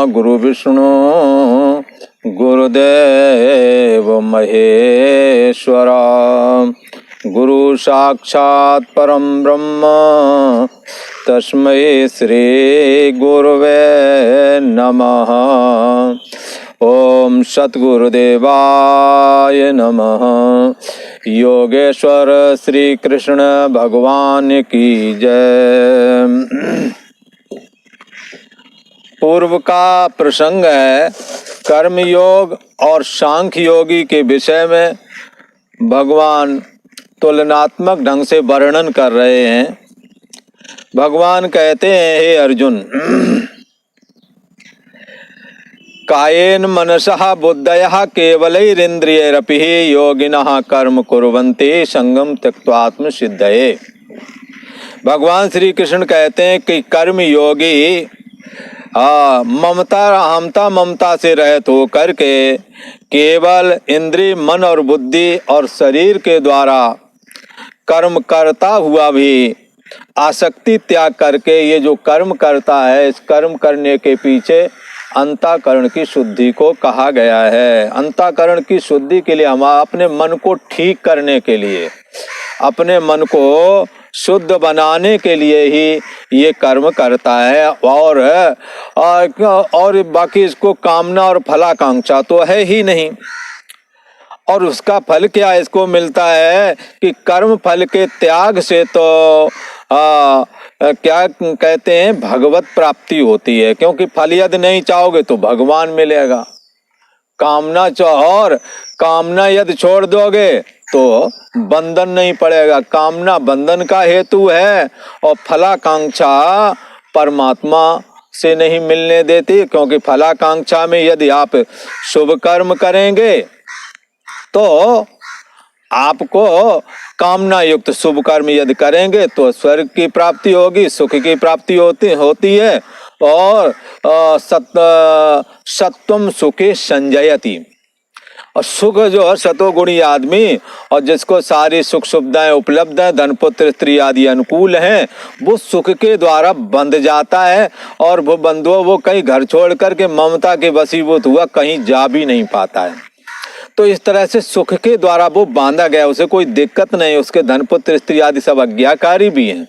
गुरु विष्णु गुरुदेव महेश्वर गुरु साक्षात् परम ब्रह्म तस्मै श्री गुरुवे नमः। ओम सद्गुरुदेवाय नमः। योगेश्वर श्री कृष्ण भगवान की जय। पूर्व का प्रसंग है कर्म योग और सांख्य योगी के विषय में भगवान तुलनात्मक ढंग से वर्णन कर रहे हैं। भगवान कहते हैं, हे अर्जुन, कायेन मनसः बुद्धयः केवलैरिन्द्रियैरपि योगिनः कर्म कुर्वन्ति संगम त्यक्त्वा आत्मसिद्धये। भगवान श्री कृष्ण कहते हैं कि कर्म योगी ममता से रहित हो करके केवल इंद्रिय मन और बुद्धि और शरीर के द्वारा कर्म करता हुआ भी आसक्ति त्याग करके ये जो कर्म करता है, इस कर्म करने के पीछे अंतःकरण की शुद्धि को कहा गया है। अंतःकरण की शुद्धि के लिए हम अपने मन को ठीक करने के लिए, अपने मन को शुद्ध बनाने के लिए ही ये कर्म करता है और बाकी इसको कामना और फलाकांक्षा तो है ही नहीं। और उसका फल क्या इसको मिलता है कि कर्म फल के त्याग से तो क्या कहते हैं, भगवत प्राप्ति होती है। क्योंकि फल यदि नहीं चाहोगे तो भगवान मिलेगा। कामना और कामना यदि छोड़ दोगे तो बंधन नहीं पड़ेगा। कामना बंधन का हेतु है और फलाकांक्षा परमात्मा से नहीं मिलने देती। क्योंकि फलाकांक्षा में यदि आप शुभ कर्म करेंगे तो आपको कामना युक्त शुभ कर्म यदि करेंगे तो स्वर्ग की प्राप्ति होगी, सुख की प्राप्ति होती है। और सत्वम सुखे संजयति। और सुख जो है सतोगुणी आदमी और जिसको सारी सुख सुविधाएं उपलब्ध है, धन पुत्र स्त्री आदि अनुकूल हैं, वो सुख के द्वारा बंध जाता है। और वो बंधुओं वो कहीं घर छोड़ करके ममता के वशीभूत हुआ कहीं जा भी नहीं पाता है। तो इस तरह से सुख के द्वारा वो बांधा गया, उसे कोई दिक्कत नहीं। उसके धन पुत्र स्त्री आदि सब आज्ञाकारी भी हैं,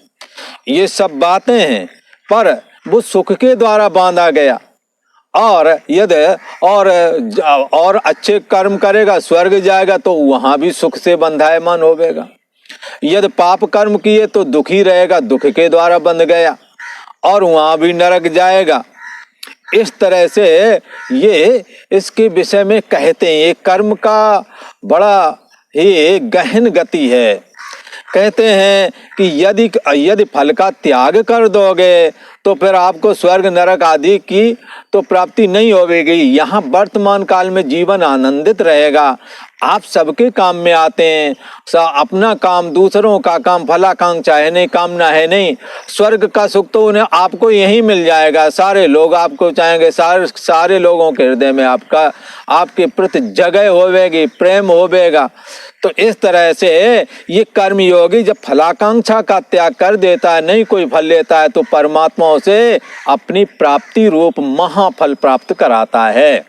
ये सब बातें हैं, पर वो सुख के द्वारा बांधा गया। और यदि और अच्छे कर्म करेगा, स्वर्ग जाएगा तो वहां भी सुख से बंधायमान होगा। यदि पाप कर्म किए तो दुखी रहेगा, दुख के द्वारा बंध गया और वहां भी नरक जाएगा। इस तरह से ये इसके विषय में कहते हैं, ये कर्म का बड़ा ही गहन गति है। कहते हैं कि यदि फल का त्याग कर दोगे तो फिर आपको स्वर्ग नरक आदि की तो प्राप्ति नहीं होगी। यहाँ वर्तमान काल में जीवन आनंदित रहेगा। आप सबके काम में आते हैं, अपना काम, दूसरों का काम, फलाकांक्षा है नहीं, कामना है नहीं। स्वर्ग का सुख तो उन्हें आपको यहीं मिल जाएगा। सारे लोग आपको चाहेंगे, सारे लोगों के हृदय में आपके प्रति जगह होवेगी, प्रेम होवेगा। तो इस तरह से ये कर्मयोगी जब फलाकांक्षा का त्याग कर देता है, नहीं कोई फल लेता है, तो परमात्मा से अपनी प्राप्ति रूप महाफल प्राप्त कराता है।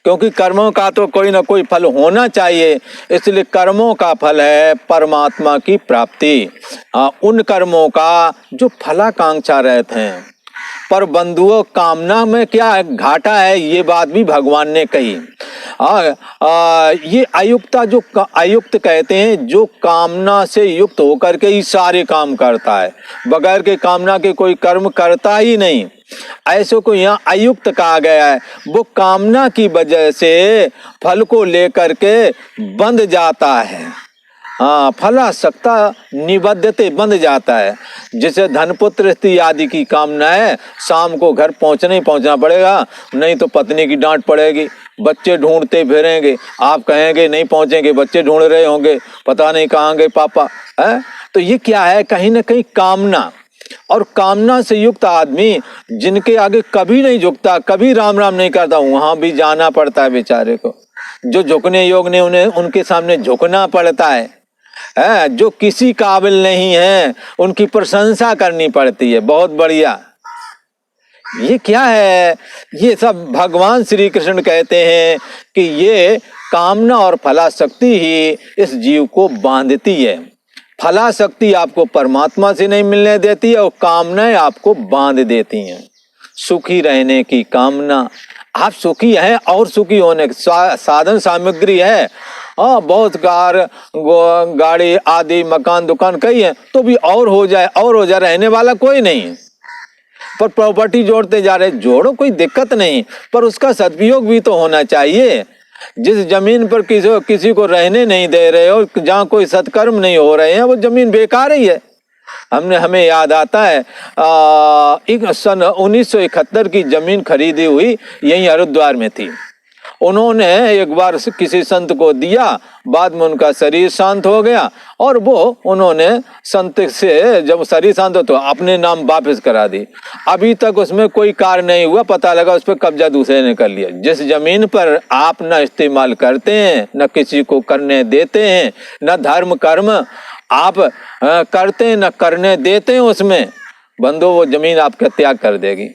क्योंकि कर्मों का तो कोई ना कोई फल होना चाहिए, इसलिए कर्मों का फल है परमात्मा की प्राप्ति। उन कर्मों का जो फलाकांक्षा रहते हैं। पर बंधुओं, कामना में क्या घाटा है, ये बात भी भगवान ने कही। ये अयुक्त कहते हैं, जो कामना से युक्त होकर के ही सारे काम करता है, बगैर के कामना के कोई कर्म करता ही नहीं। ऐसे को यहाँ अयुक्त कहा गया है। वो कामना की वजह से फल को लेकर के बंध जाता है। फलासक्ता निबद्धते बंध जाता है। जिसे धन पुत्र स्त्री आदि की कामना है, शाम को घर पहुंचना पड़ेगा, नहीं तो पत्नी की डांट पड़ेगी, बच्चे ढूंढते फिरेंगे, आप कहेंगे नहीं पहुंचेंगे, बच्चे ढूंढ रहे होंगे, पता नहीं कहाँ गए पापा है। तो ये क्या है, कहीं ना कहीं कामना। और कामना से युक्त आदमी जिनके आगे कभी नहीं झुकता, कभी राम राम नहीं करता, वहां भी जाना पड़ता है बेचारे को। जो झुकने योग ने उन्हें उनके सामने झुकना पड़ता है। जो किसी काबिल नहीं है उनकी प्रशंसा करनी पड़ती है। बहुत बढ़िया, ये क्या है? ये सब भगवान श्री कृष्ण कहते हैं कि ये कामना और फलाशक्ति ही इस जीव को बांधती है। फलाशक्ति आपको परमात्मा से नहीं मिलने देती है और कामनाएं आपको बांध देती हैं। सुखी रहने की कामना, आप सुखी हैं और सुखी होने की साधन सामग्री है, बहुत गाड़ी आदि मकान दुकान कई है, तो भी और हो जाए रहने वाला कोई नहीं है। पर प्रॉपर्टी जोड़ते जा रहे, जोड़ो, कोई दिक्कत नहीं, पर उसका सदुपयोग भी तो होना चाहिए। जिस जमीन पर किसी को रहने नहीं दे रहे हो, जहाँ कोई सत्कर्म नहीं हो रहे हैं, वो जमीन बेकार ही है। हमें याद आता है सन 1971 की जमीन खरीदी हुई, यही हरिद्वार में थी। उन्होंने एक बार किसी संत को दिया, बाद में उनका शरीर शांत हो गया और वो उन्होंने संत से जब शरीर शांत हो तो अपने नाम वापस करा दी। अभी तक उसमें कोई कार्य नहीं हुआ, पता लगा उस पर कब्जा दूसरे ने कर लिया। जिस जमीन पर आप न इस्तेमाल करते हैं, न किसी को करने देते हैं, न धर्म कर्म आप करते हैं, न करने देते हैं, उसमें बंदो वो जमीन आपका त्याग कर देगी।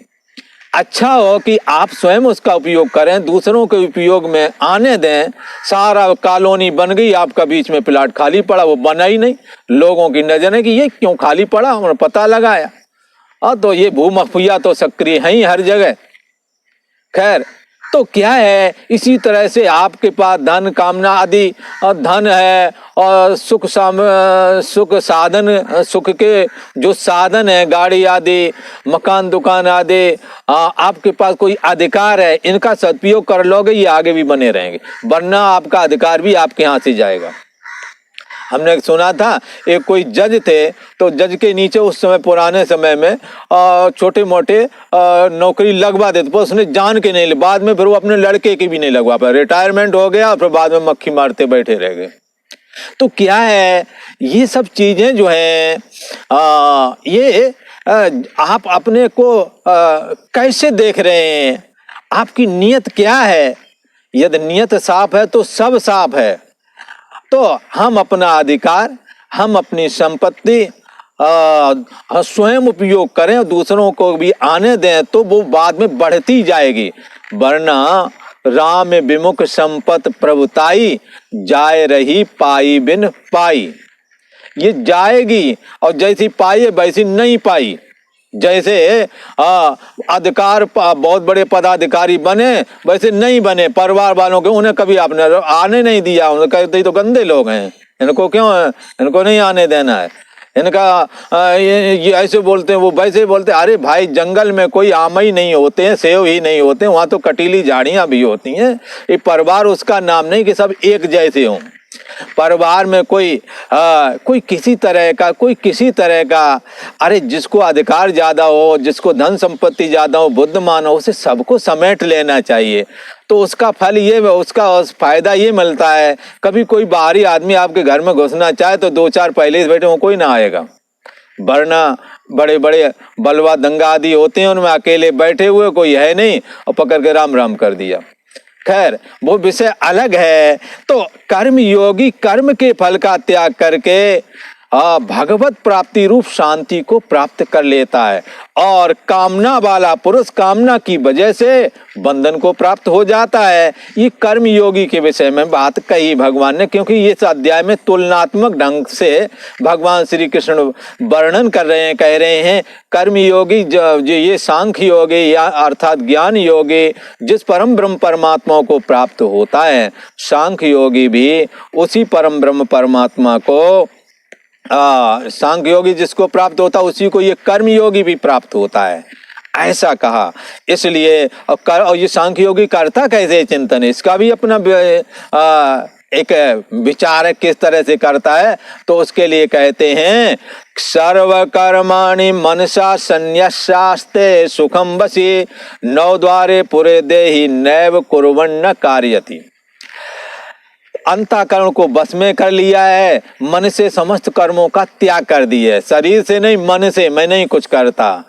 अच्छा हो कि आप स्वयं उसका उपयोग करें, दूसरों के उपयोग में आने दें। सारा कॉलोनी बन गई, आपका बीच में प्लाट खाली पड़ा, वो बना ही नहीं। लोगों की नजर है कि ये क्यों खाली पड़ा, उन्होंने पता लगाया, तो ये भूमाफिया तो सक्रिय है ही हर जगह। खैर, तो क्या है, इसी तरह से आपके पास धन कामना आदि धन है और सुख साधन, सुख के जो साधन है, गाड़ी आदि मकान दुकान आदि, आपके पास कोई अधिकार है, इनका सदुपयोग कर लोगे, ये आगे भी बने रहेंगे, वरना आपका अधिकार भी आपके यहाँ से जाएगा। हमने सुना था एक कोई जज थे, तो जज के नीचे उस समय पुराने समय में छोटे मोटे नौकरी लगवा देते, पर उसने जान के नहीं, बाद में फिर वो अपने लड़के की भी नहीं लगवा पाया, रिटायरमेंट हो गया, फिर बाद में मक्खी मारते बैठे रह गए। तो क्या है, ये सब चीजें जो हैं, ये आप अपने को कैसे देख रहे हैं, आपकी नीयत क्या है? यदि नीयत साफ है तो सब साफ है। तो हम अपना अधिकार, हम अपनी संपत्ति स्वयं उपयोग करें और दूसरों को भी आने दें, तो वो बाद में बढ़ती जाएगी। वरना राम विमुख संपत प्रभुताई, जाए रही पाई बिन पाई। ये जाएगी और जैसी पाई है वैसी नहीं पाई। जैसे अधिकार, बहुत बड़े पदाधिकारी बने वैसे नहीं बने, परिवार वालों के उन्हें कभी आपने आने नहीं दिया, उन्हें कहते तो गंदे लोग हैं, इनको क्यों है, इनको नहीं आने देना है, इनका ये ऐसे बोलते हैं, वो वैसे बोलते हैं। अरे भाई, जंगल में कोई आम ही नहीं होते हैं, सेव ही नहीं होते हैं, वहाँ तो कटीली झाड़ियाँ भी होती हैं। ये परिवार उसका नाम नहीं कि सब एक जैसे हों। परिवार में कोई किसी तरह का, अरे जिसको अधिकार ज्यादा हो, जिसको धन संपत्ति ज्यादा हो, बुद्धिमान हो, उसे सबको समेट लेना चाहिए। तो उसका फल ये, उसका फायदा ये मिलता है, कभी कोई बाहरी आदमी आपके घर में घुसना चाहे तो 2-4 पहले से बैठे हो, कोई ना आएगा। वरना बड़े बड़े बलवा दंगा आदि होते हैं, उनमें अकेले बैठे हुए कोई है नहीं और पकड़ के राम राम कर दिया। खैर, वो विषय अलग है। तो कर्म योगी कर्म के फल का त्याग करके भगवत प्राप्ति रूप शांति को प्राप्त कर लेता है, और कामना वाला पुरुष कामना की वजह से बंधन को प्राप्त हो जाता है। ये कर्म योगी के विषय में बात कही भगवान ने, क्योंकि इस अध्याय में तुलनात्मक ढंग से भगवान श्री कृष्ण वर्णन कर रहे हैं, कह रहे हैं कर्म योगी जो ये सांख्य योगी या अर्थात ज्ञान योगी जिस परम ब्रह्म परमात्मा को प्राप्त होता है, सांख्य योगी भी उसी परम ब्रह्म परमात्मा को, सांख्य योगी जिसको प्राप्त होता है उसी को ये कर्म योगी भी प्राप्त होता है, ऐसा कहा। इसलिए और ये सांख्य योगी करता कैसे चिंतन, इसका भी अपना एक विचार किस तरह से करता है। तो उसके लिए कहते हैं, सर्व कर्माणि मनसा संन्यस्यास्ते सुखम वसी, नौ द्वारे पुरे देहि नैव कुर्वन्न कार्यति। अंतःकरण को बस में कर लिया है, मन से समस्त कर्मों का त्याग कर दिया है, शरीर से नहीं मन से, मैं नहीं कुछ करता।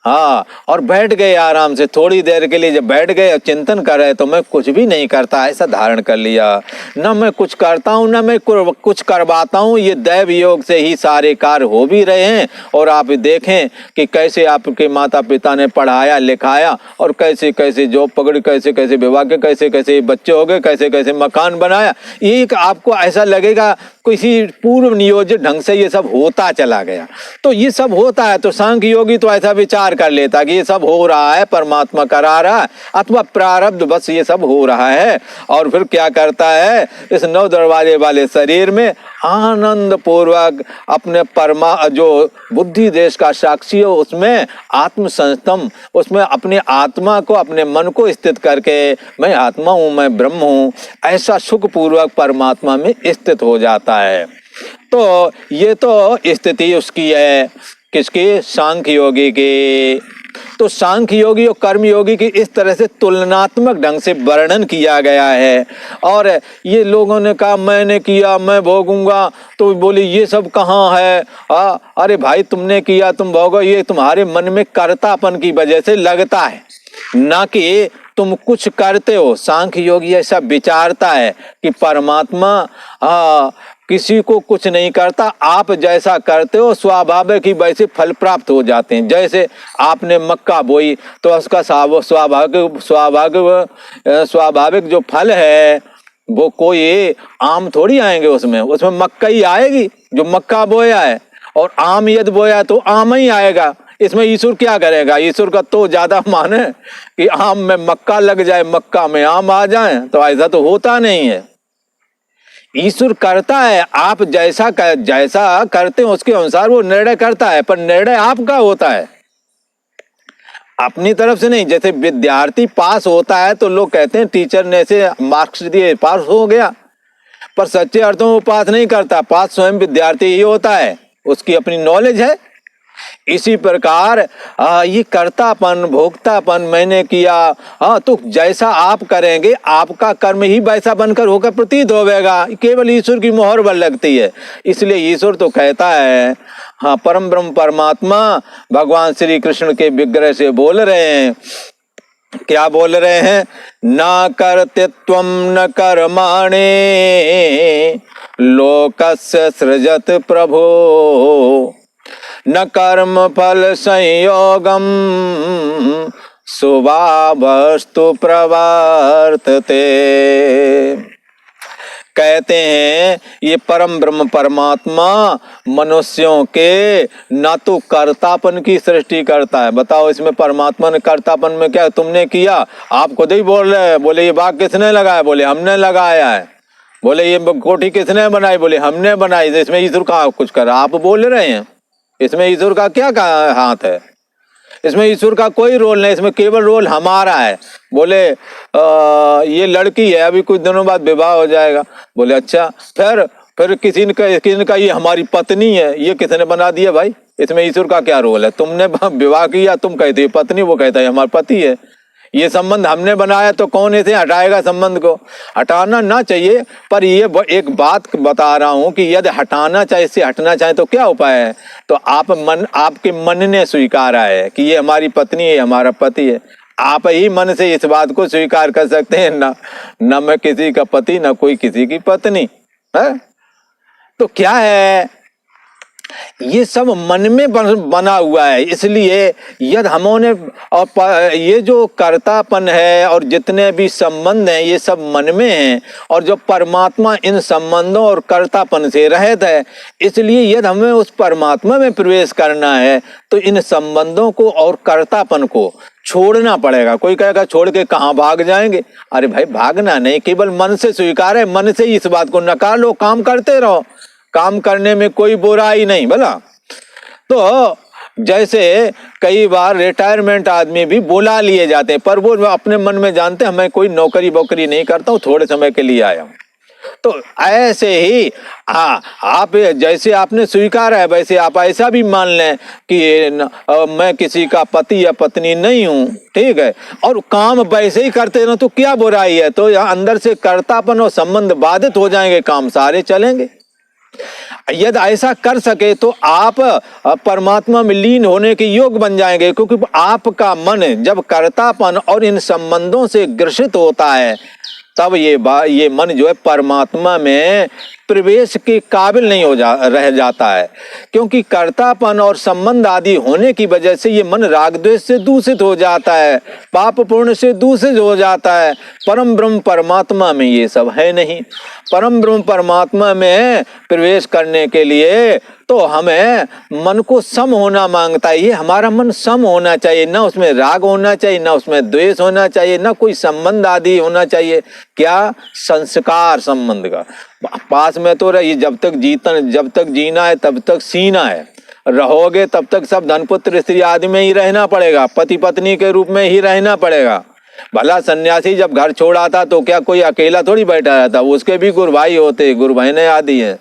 हाँ, और बैठ गए आराम से, थोड़ी देर के लिए जब बैठ गए और चिंतन कर रहे तो मैं कुछ भी नहीं करता ऐसा धारण कर लिया, न मैं कुछ करता हूँ न मैं कुछ करवाता हूँ, ये दैव योग से ही सारे कार्य हो भी रहे हैं। और आप देखें कि कैसे आपके माता पिता ने पढ़ाया लिखाया और कैसे कैसे जॉब पकड़ी, कैसे कैसे विवाह के, कैसे कैसे बच्चे हो गए, कैसे कैसे मकान बनाया। ये आपको ऐसा लगेगा किसी पूर्व नियोजित ढंग से ये सब होता चला गया। तो ये सब होता है तो सांख्य योगी तो ऐसा विचार कर लेता कि ये सब हो रहा है, परमात्मा करा रहा है अथवा प्रारब्ध बस ये सब हो रहा है। और फिर क्या करता है, इस 9 दरवाजे वाले शरीर में आनंद पूर्वक अपने जो बुद्धि देश का साक्षी हो उसमें आत्मसंस्तम, उसमें अपनी आत्मा को अपने मन को स्थित करके मैं आत्मा हूँ, मैं ब्रह्म हूँ, ऐसा सुख पूर्वक परमात्मा में स्थित हो जाता है। तो ये तो स्थिति उसकी है, किसकी? सांख्य योगी की। तो सांख्य योगी और कर्म योगी की इस तरह से तुलनात्मक ढंग से वर्णन किया गया है। और ये लोगों ने कहा मैंने किया मैं भोगूंगा, तो बोले ये सब कहाँ है? अरे भाई तुमने किया तुम भोगो, ये तुम्हारे मन में कर्तापन की वजह से लगता है, ना कि तुम कुछ करते हो। सांख्य योगी ऐसा विचारता है कि परमात्मा किसी को कुछ नहीं करता, आप जैसा करते हो स्वाभाविक ही वैसे फल प्राप्त हो जाते हैं। जैसे आपने मक्का बोई तो उसका स्वाभाविक जो फल है वो कोई आम थोड़ी आएंगे, उसमें मक्का ही आएगी जो मक्का बोया है, और आम यदि बोया तो आम ही आएगा। इसमें ईश्वर क्या करेगा? ईश्वर का तो ज्यादा मान है कि आम में मक्का लग जाए, मक्का में आम आ जाए, तो ऐसा तो होता नहीं है। ईश्वर करता है, आप जैसा करते हो उसके अनुसार वो निर्णय करता है, पर निर्णय आपका होता है, अपनी तरफ से नहीं। जैसे विद्यार्थी पास होता है तो लोग कहते हैं टीचर ने से मार्क्स दिए पास हो गया, पर सच्चे अर्थों में पास नहीं करता, पास स्वयं विद्यार्थी ही होता है, उसकी अपनी नॉलेज है। इसी प्रकार ये कर्तापन भोक्तापन मैंने किया, तो जैसा आप करेंगे आपका कर्म ही वैसा बनकर होकर प्रतीत होगा, केवल ईश्वर की मोहर बल लगती है। इसलिए ईश्वर तो कहता है, परम ब्रह्म परमात्मा भगवान श्री कृष्ण के विग्रह से बोल रहे हैं। क्या बोल रहे हैं? न कर्तृत्वं न कर्माणि लोकस्य सृजत प्रभो, न कर्म फल संयोगम स्वभावस्तु प्रवर्तते। कहते हैं ये परम ब्रह्म परमात्मा मनुष्यों के न तो कर्तापन की सृष्टि करता है। बताओ इसमें परमात्मा ने कर्तापन में क्या तुमने किया? आप खुद ही बोल रहे हैं। बोले ये बाग किसने लगाया? बोले हमने लगाया है। बोले ये कोठी किसने बनाई? बोले हमने बनाई। इसमें ईश्वर कहाँ कुछ कर? आप बोल रहे हैं। इसमें ईश्वर का क्या हाथ है? इसमें ईश्वर का कोई रोल नहीं, इसमें केवल रोल हमारा है। बोले ये लड़की है, अभी कुछ दिनों बाद विवाह हो जाएगा। बोले अच्छा, फिर किसी ने कहा ये हमारी पत्नी है, ये किसने बना दिया? भाई इसमें ईश्वर का क्या रोल है? तुमने विवाह किया, तुम कहते हो पत्नी, वो कहता है हमारा पति है। ये संबंध हमने बनाया, तो कौन इसे हटाएगा? संबंध को हटाना ना चाहिए। पर ये एक बात बता रहा हूं कि यदि हटाना चाहे, इससे हटना चाहे तो क्या उपाय है? तो आपके मन ने स्वीकारा है कि ये हमारी पत्नी है, हमारा पति है। आप ही मन से इस बात को स्वीकार कर सकते हैं, ना मैं किसी का पति, ना कोई किसी की पत्नी है। तो क्या है, ये सब मन में बना हुआ है। इसलिए यदि हमने ये जो कर्तापन है और जितने भी संबंध हैं ये सब मन में हैं, और जो परमात्मा इन संबंधों और कर्तापन से रहित है। इसलिए यदि हमें उस परमात्मा में प्रवेश करना है तो इन संबंधों को और कर्तापन को छोड़ना पड़ेगा। कोई कहेगा छोड़ के कहाँ भाग जाएंगे? अरे भाई भागना नहीं, केवल मन से स्वीकार है, मन से ही इस बात को नकार लो, काम करते रहो, काम करने में कोई बुराई नहीं। भला तो जैसे कई बार रिटायरमेंट आदमी भी बुला लिए जाते हैं, पर वो अपने मन में जानते हैं मैं कोई नौकरी बोकरी नहीं करता हूँ, थोड़े समय के लिए आया हूँ। तो ऐसे ही आप जैसे आपने स्वीकार है वैसे आप ऐसा भी मान लें कि मैं किसी का पति या पत्नी नहीं हूँ, ठीक है, और काम वैसे ही करते रहो तो क्या बुराई है? तो यहाँ अंदर से कर्तापन और संबंध बाधित हो जाएंगे, काम सारे चलेंगे। यदि ऐसा कर सके तो आप परमात्मा में लीन होने के योग बन जाएंगे, क्योंकि आपका मन जब कर्तापन और इन संबंधों से ग्रसित होता है तब ये मन जो है परमात्मा में प्रवेश के काबिल नहीं रह जाता है, क्योंकि कर्तापन और संबंध आदि होने की वजह से ये मन राग द्वेष से दूषित हो जाता है, पाप पुण्य से दूषित हो जाता है। परम ब्रह्म परमात्मा में ये सब है नहीं। परम ब्रह्म परमात्मा में प्रवेश करने के लिए तो हमें मन को सम होना मांगता है। ये हमारा मन सम होना चाहिए, ना उसमें राग होना चाहिए, ना उसमें द्वेष होना चाहिए, ना कोई संबंध आदि होना चाहिए। क्या? संस्कार संबंध का पास में तो रहिए, जब तक जीना है तब तक सीना है, रहोगे तब तक सब धन पुत्र स्त्री आदि में ही रहना पड़ेगा, पति पत्नी के रूप में ही रहना पड़ेगा। भला सन्यासी जब घर छोड़ा था तो क्या कोई अकेला थोड़ी बैठा रहता, उसके भी गुरु भाई होते, गुरु बहनें आदि हैं।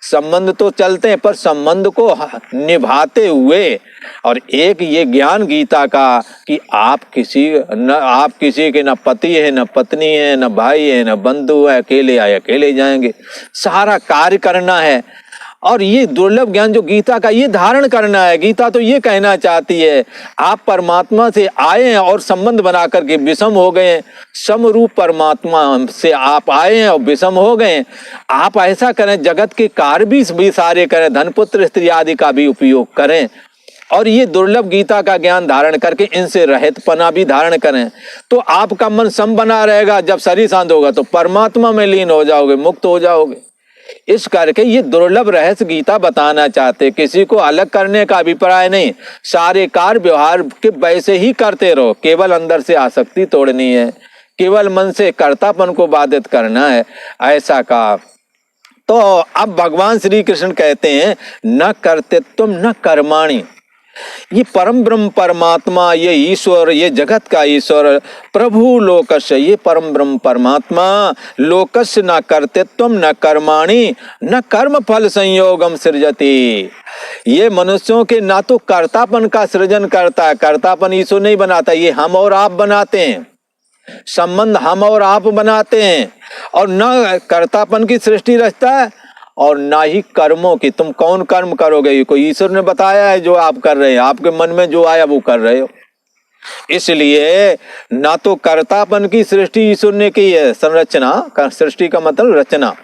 संबंध तो चलते हैं, पर संबंध को निभाते हुए। और एक ये ज्ञान गीता का कि आप किसी के न पति है, न पत्नी है, न भाई है, न बंधु है, अकेले आए अकेले जाएंगे, सारा कार्य करना है। और ये दुर्लभ ज्ञान जो गीता का, ये धारण करना है। गीता तो ये कहना चाहती है आप परमात्मा से आए हैं और संबंध बना करके विषम हो गए, समरूप परमात्मा से आप आए हैं और विषम हो गए। आप ऐसा करें, जगत के कार्य भी सारे करें, धन पुत्र स्त्री आदि का भी उपयोग करें, और ये दुर्लभ गीता का ज्ञान धारण करके इनसे रहितपना भी धारण करें, तो आपका मन सम बना रहेगा। जब शरीर शांत होगा तो परमात्मा में लीन हो जाओगे, मुक्त हो जाओगे। इस करके ये दुर्लभ रहस्य गीता बताना चाहते, किसी को अलग करने का अभिप्राय नहीं, सारे कार्य व्यवहार के वैसे ही करते रहो, केवल अंदर से आसक्ति तोड़नी है, केवल मन से कर्तापन को बाधित करना है, ऐसा कहा। तो अब भगवान श्री कृष्ण कहते हैं न कर्तृत्वम न कर्माणि। ये परम ब्रह्म परमात्मा, ये ईश्वर, ये जगत का ईश्वर, प्रभु लोकस्य, ये परम ब्रह्म परमात्मा, लोकस्य न कर्तृत्वम न कर्माणि न कर्म फल संयोगम सृजति। ये मनुष्यों के ना तो कर्तापन का सृजन करता है, कर्तापन ईश्वर नहीं बनाता, ये हम और आप बनाते हैं, संबंध हम और आप बनाते हैं। और न कर्तापन की सृष्टि रचता है और ना ही कर्मों की। तुम कौन कर्म करोगे, ये कोई ईश्वर ने बताया है जो आप कर रहे हैं, आपके मन में जो आया वो कर रहे हो। इसलिए ना तो कर्तापन की सृष्टि ईश्वर ने की है, संरचना, सृष्टि का मतलब रचना,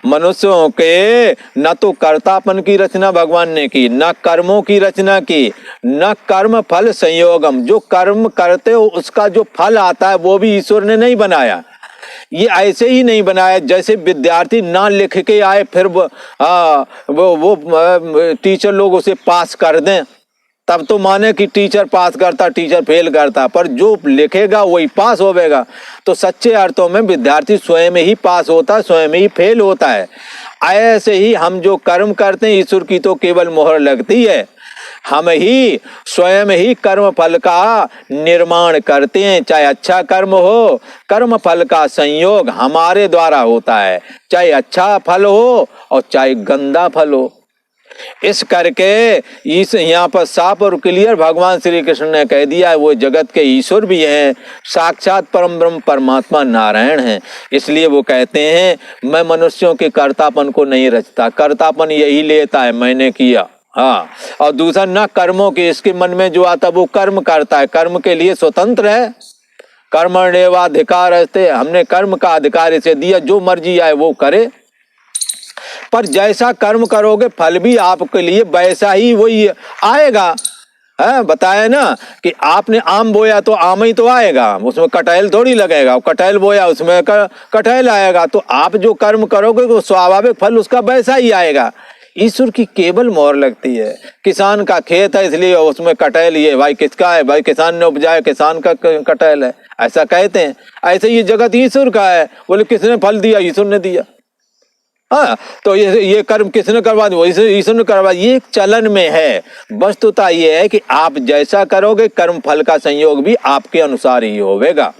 मनुष्यों के न तो कर्तापन की रचना भगवान ने की, न कर्मों की रचना की, न कर्म फल संयोगम, जो कर्म करते हो उसका जो फल आता है वो भी ईश्वर ने नहीं बनाया। ये ऐसे ही नहीं बनाया जैसे विद्यार्थी ना लिख के आए फिर वो टीचर लोग उसे पास कर दें, तब तो माने कि टीचर पास करता टीचर फेल करता, पर जो लिखेगा वही पास होगा। तो सच्चे अर्थों में विद्यार्थी स्वयं ही पास होता है, स्वयं ही फेल होता है। ऐसे ही हम जो कर्म करते हैं ईश्वर की तो केवल मोहर लगती है, हम ही स्वयं ही कर्म फल का निर्माण करते हैं। चाहे अच्छा कर्म हो, कर्म फल का संयोग हमारे द्वारा होता है, चाहे अच्छा फल हो और चाहे गंदा फल हो। इस करके इस यहाँ पर साफ और क्लियर भगवान श्री कृष्ण ने कह दिया है वो जगत के ईश्वर भी हैं, साक्षात परम ब्रह्म परमात्मा नारायण हैं। इसलिए वो कहते हैं मैं मनुष्यों के कर्तापन को नहीं रचता, कर्तापन यही लेता है मैंने किया। हाँ, और दूसरा न कर्मों के, इसके मन में जो आता वो कर्म करता है, कर्म के लिए स्वतंत्र है। कर्मण्येवाधिकार अस्ते, हमने कर्म का अधिकार इसे दिया, जो मर्जी आए वो करे, पर जैसा कर्म करोगे फल भी आपके लिए वैसा ही वही आएगा। है बताया ना कि आपने आम बोया तो आम ही तो आएगा, उसमें कटहल थोड़ी लगेगा, कटहल बोया उसमें कटहल आएगा। तो आप जो कर्म करोगे तो स्वाभाविक फल उसका वैसा ही आएगा। ईश्वर की केवल मोहर लगती है। किसान का खेत है इसलिए उसमें कटहल, ये भाई किसका है, भाई किसान ने उपजाया, किसान का कटहल है, ऐसा कहते हैं। ऐसे ये जगत ईश्वर का है, बोले किसने फल दिया, ईश्वर ने दिया। हाँ, तो ये कर्म किसने करवा दिया, ईश्वर ने करवा। ये चलन में है, वस्तुता ये है कि आप जैसा करोगे कर्म फल का संयोग भी आपके अनुसार ही होगा।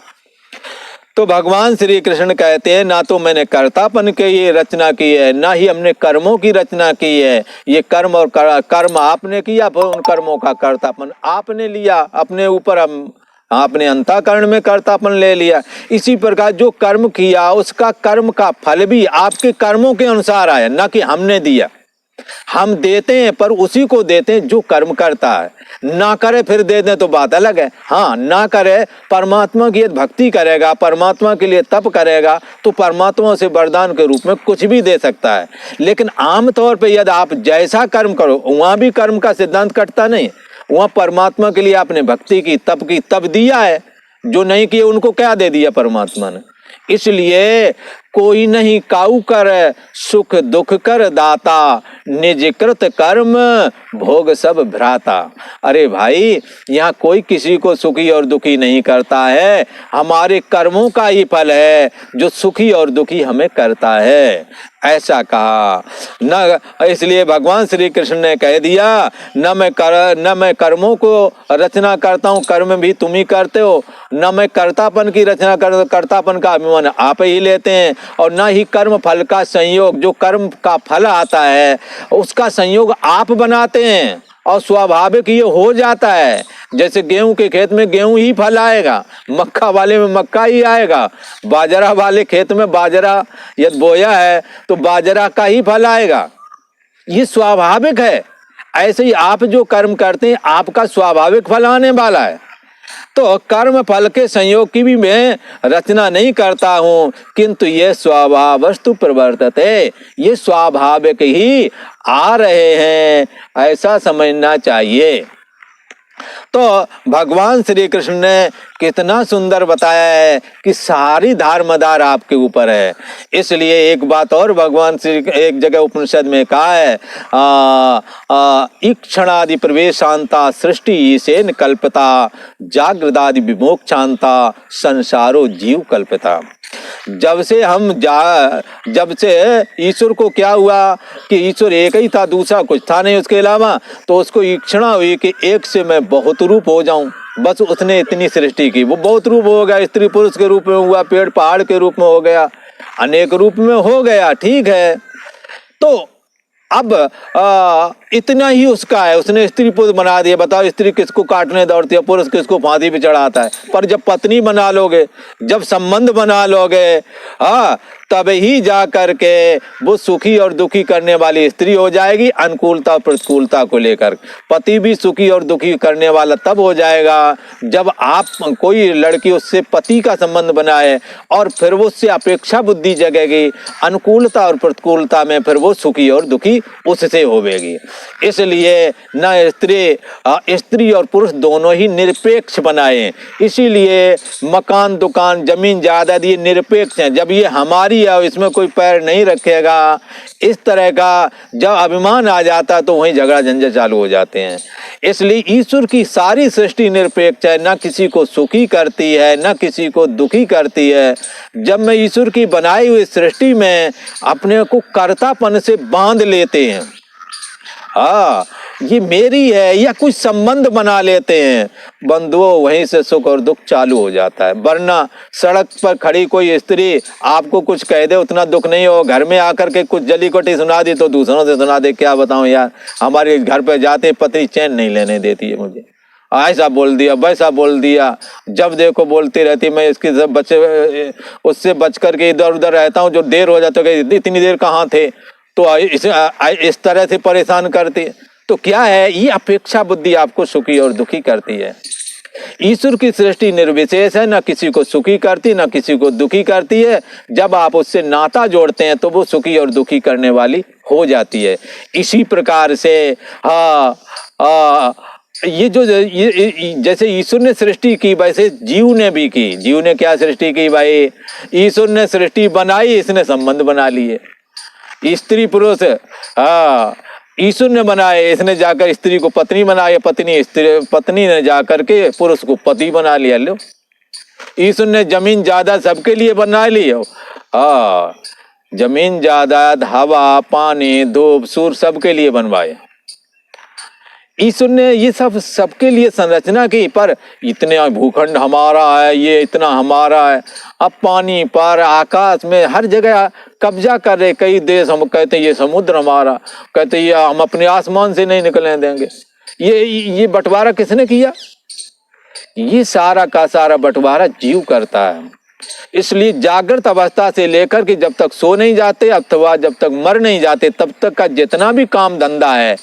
तो भगवान श्री कृष्ण कहते हैं ना तो मैंने कर्तापन के ये रचना की है, ना ही हमने कर्मों की रचना की है। ये कर्म और कर्म आपने किया, उन कर्मों का कर्तापन आपने लिया अपने ऊपर, आपने अंतःकरण में कर्तापन ले लिया। इसी प्रकार जो कर्म किया उसका कर्म का फल भी आपके कर्मों के अनुसार आया, ना कि हमने दिया। हम देते हैं पर उसी को देते हैं जो कर्म करता है। ना करे फिर दे दें तो बात अलग है। हाँ, ना करे, परमात्मा की यदि भक्ति करेगा, परमात्मा के लिए तप करेगा तो परमात्मा से वरदान के रूप में कुछ भी दे सकता है। लेकिन आमतौर पे यदि आप जैसा कर्म करो, वहां भी कर्म का सिद्धांत कटता नहीं। वहां परमात्मा के लिए आपने भक्ति की, तप की, तप दिया है। जो नहीं किए उनको क्या दे दिया परमात्मा ने। इसलिए कोई नहीं काऊ कर, सुख दुख कर दाता, निज कृत कर्म भोग सब भ्राता। अरे भाई, यहाँ कोई किसी को सुखी और दुखी नहीं करता है, हमारे कर्मों का ही फल है जो सुखी और दुखी हमें करता है, ऐसा कहा न। इसलिए भगवान श्री कृष्ण ने कह दिया, न मैं कर्मों को रचना करता हूँ, कर्म भी तुम ही करते हो। न मैं कर्तापन की रचना करता, कर्तापन का अभिमान आप ही लेते हैं। और न ही कर्म फल का संयोग, जो कर्म का फल आता है उसका संयोग आप बनाते हैं और स्वाभाविक ये हो जाता है। जैसे गेहूं के खेत में गेहूं ही फल आएगा, मक्का वाले में मक्का ही आएगा, बाजरा वाले खेत में बाजरा यदि बोया है तो बाजरा का ही फल आएगा, ये स्वाभाविक है। ऐसे ही आप जो कर्म करते हैं आपका स्वाभाविक फल आने वाला है। तो कर्म फल के संयोग की भी मैं रचना नहीं करता हूं, किंतु ये स्वभावस्तु प्रवर्तते, ये स्वाभाविक ही आ रहे हैं, ऐसा समझना चाहिए। तो भगवान श्री कृष्ण ने कितना सुंदर बताया है कि सारी धारमदार आपके ऊपर है। इसलिए एक बात और भगवान श्री एक जगह उपनिषद में कहा है, ईक्षणादि प्रवेशांता सृष्टि ईशेन कल्पता, जागृदादि विमोक्षांता संसारो जीव कल्पता। जब से ईश्वर को क्या हुआ कि ईश्वर एक ही था, दूसरा कुछ था नहीं उसके अलावा, तो उसको ईक्षणा हुई कि एक से मैं बहुत रूप हो जाऊं। बस उसने इतनी सृष्टि की, वो बहुत रूप हो गया, स्त्री पुरुष के रूप में हुआ, पेड़ पहाड़ के रूप में हो गया, अनेक रूप में हो गया, ठीक है। तो अब इतना ही उसका है, उसने स्त्री पुरुष बना दिया। बताओ, स्त्री किसको काटने दौड़ती है, पुरुष किसको फांसी पे चढ़ाता है। पर जब पत्नी बना लोगे, जब संबंध बना लोगे, तब ही जा करके वो सुखी और दुखी करने वाली स्त्री हो जाएगी, अनुकूलता और प्रतिकूलता को लेकर। पति भी सुखी और दुखी करने वाला तब हो जाएगा जब आप कोई लड़की उससे पति का संबंध बनाए और फिर वो उससे अपेक्षा बुद्धि जगेगी, अनुकूलता और प्रतिकूलता में फिर वो सुखी और दुखी उससे होवेगी। इसलिए न स्त्री और पुरुष दोनों ही निरपेक्ष बनाए। इसीलिए मकान, दुकान, जमीन, जायदाद ये निरपेक्ष हैं। जब ये हमारी है, इसमें कोई पैर नहीं रखेगा, इस तरह का जब अभिमान आ जाता तो वहीं झगड़ा झंझट चालू हो जाते हैं। इसलिए ईश्वर की सारी सृष्टि निरपेक्ष है, न किसी को सुखी करती है न किसी को दुखी करती है। जब मैं ईश्वर की बनाई हुई सृष्टि में अपने को कर्तापन से बांध लेते हैं, ये मेरी है, या कुछ संबंध बना लेते हैं, बंधुओं, वहीं से सुख और दुख चालू हो जाता है। वरना सड़क पर खड़ी कोई स्त्री आपको कुछ कह दे उतना दुख नहीं हो, घर में आकर के कुछ जली कोटी सुना दी तो दूसरों से सुना दे। क्या बताऊं यार, हमारे घर पे जाते पत्नी चैन नहीं लेने देती है मुझे, ऐसा बोल दिया, वैसा बोल दिया, जब देखो बोलती रहती। मैं इसके सब बच्चे उससे बच करके इधर उधर रहता हूँ, जो देर हो जाता है, इतनी देर कहाँ थे, तो इस तरह से परेशान करती। तो क्या है, ये अपेक्षा बुद्धि आपको सुखी और दुखी करती है। ईश्वर की सृष्टि निर्विशेष है, न किसी को सुखी करती न किसी को दुखी करती है। जब आप उससे नाता जोड़ते हैं तो वो सुखी और दुखी करने वाली हो जाती है। इसी प्रकार से ये जैसे ईश्वर ने सृष्टि की वैसे जीव ने भी की। जीव ने क्या सृष्टि की भाई, ईश्वर ने सृष्टि बनाई, इसने संबंध बना लिए। स्त्री पुरुष ईश्वर ने बनाए, इसने जाकर स्त्री को पत्नी बनाया, पत्नी ने जाकर के पुरुष को पति बना लिया। लो, ईश्वर ने जमीन जायदाद सबके लिए बना लिया। जमीन जायदाद, हवा, पानी, धूप, सूर्य सबके लिए बनवाए। ईश्वर ने ये सब सबके लिए संरचना की, पर इतने भूखंड हमारा है, ये इतना हमारा है। अब पानी पर, आकाश में, हर जगह कब्जा कर रहे कई देश। हम कहते हैं ये समुद्र हमारा, कहते ये हम अपने आसमान से नहीं निकलने देंगे। ये बंटवारा किसने किया? ये सारा का सारा बंटवारा जीव करता है। इसलिए जागृत अवस्था से लेकर के जब तक सो नहीं जाते अथवा जब तक मर नहीं जाते तब तक का जितना भी काम धंधा है,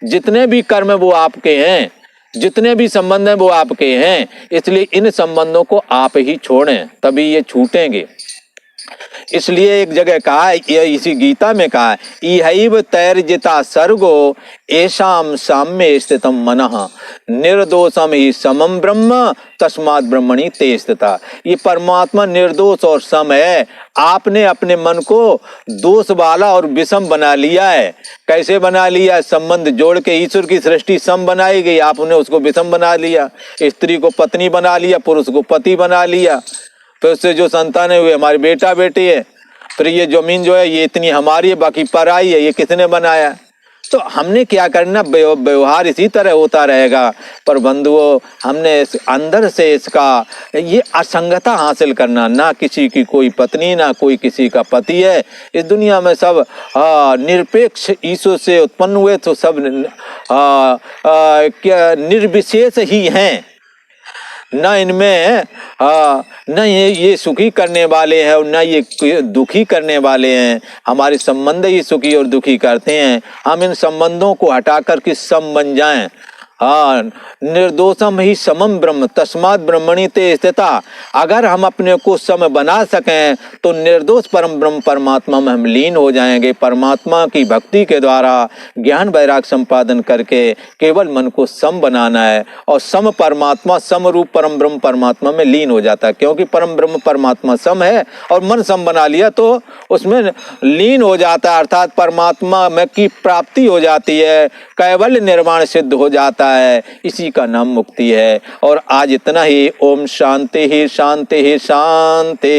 जितने भी कर्म वो आपके हैं, जितने भी संबंध हैं वो आपके हैं। इसलिए इन संबंधों को आप ही छोड़ें, तभी ये छूटेंगे। इसलिए एक जगह कहा है, ये इसी गीता में कहा है, इहैव तैर्जिता सर्गो येषां साम्ये स्थितम मनः निर्दोषम ही समम ब्रह्म तस्मात् ब्रह्मणि ते स्थिता। ये परमात्मा निर्दोष और सम है। आपने अपने मन को दोष वाला और विषम बना लिया है। कैसे बना लिया? संबंध जोड़ के ईश्वर की सृष्टि सम बनाई गई, आपने उसको विषम बना लिया। स्त्री को पत्नी बना लिया, पुरुष को पति बना लिया। तो उससे जो संतान है वे हमारे बेटा बेटी है। फिर ये जमीन जो है ये इतनी हमारी है, बाकी पराई है, ये किसने बनाया? तो हमने क्या करना, व्यवहार इसी तरह होता रहेगा। पर बंधुओं, हमने अंदर से इसका ये असंगता हासिल करना, ना किसी की कोई पत्नी ना कोई किसी का पति है। इस दुनिया में सब निरपेक्ष ईश्वर से उत्पन्न हुए, तो सब क्या निर्विशेष ही हैं। न इनमें न ये सुखी करने वाले हैं और न ये दुखी करने वाले हैं। हमारे संबंध ही सुखी और दुखी करते हैं। हम इन संबंधों को हटाकर के सम बन जाएं। निर्दोषम ही समम ब्रह्म तस्मात् ब्रह्मणि ते स्थिता। अगर हम अपने को सम बना सकें तो निर्दोष परम ब्रह्म परमात्मा में हम लीन हो जाएंगे। परमात्मा की भक्ति के द्वारा ज्ञान वैराग संपादन करके केवल मन को सम बनाना है और सम परमात्मा सम रूप परम ब्रह्म परमात्मा में लीन हो जाता है। क्योंकि परम ब्रह्म परमात्मा सम है और मन सम बना लिया तो उसमें लीन हो जाता है, अर्थात परमात्मा में की प्राप्ति हो जाती है, कैवल्य निर्वाण सिद्ध हो जाता है। इसी का नाम मुक्ति है। और आज इतना ही। ओम शांति ही शांति ही शांति।